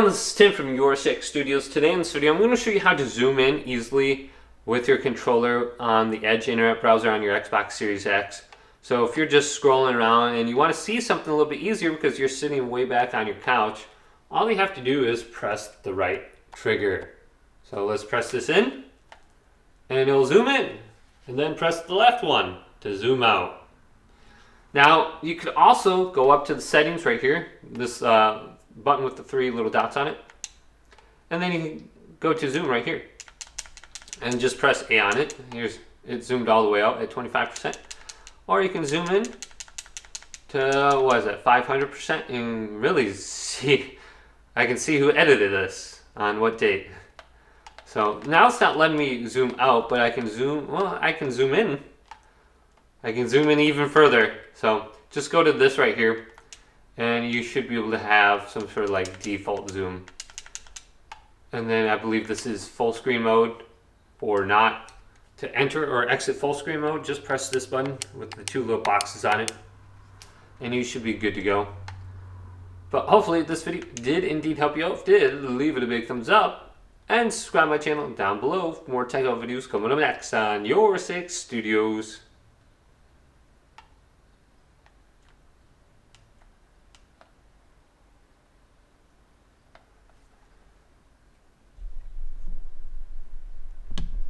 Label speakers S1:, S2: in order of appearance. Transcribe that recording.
S1: everyone, this is Tim from YourSixGaming. Today in this video I'm going to show you how to zoom in easily with your controller on the Edge internet browser on your Xbox Series X. So if you're just scrolling around and you want to see something a little bit easier because you're sitting way back on your couch, all you have to do is press the right trigger. So let's press this in and it'll zoom in, and then press the left one to zoom out. Now you could also go up to the settings right here, this button with the three little dots on it, and then you can go to zoom right here and just press A on it. Here's it zoomed all the way out at 25%, or you can zoom in to what is it, 500%, and really see, I can see who edited this on what date. So now it's not letting me zoom out, but I can zoom, well, I can zoom in. I can zoom in even further. So just go to this right here and you should be able to have some sort of like default zoom. And then I believe this is full screen mode or not. To enter or exit full screen mode, just press this button with the two little boxes on it and you should be good to go. But hopefully this video did indeed help you out. If it did, leave it a big thumbs up and subscribe to my channel down below for more tech videos coming up next on YourSixGaming.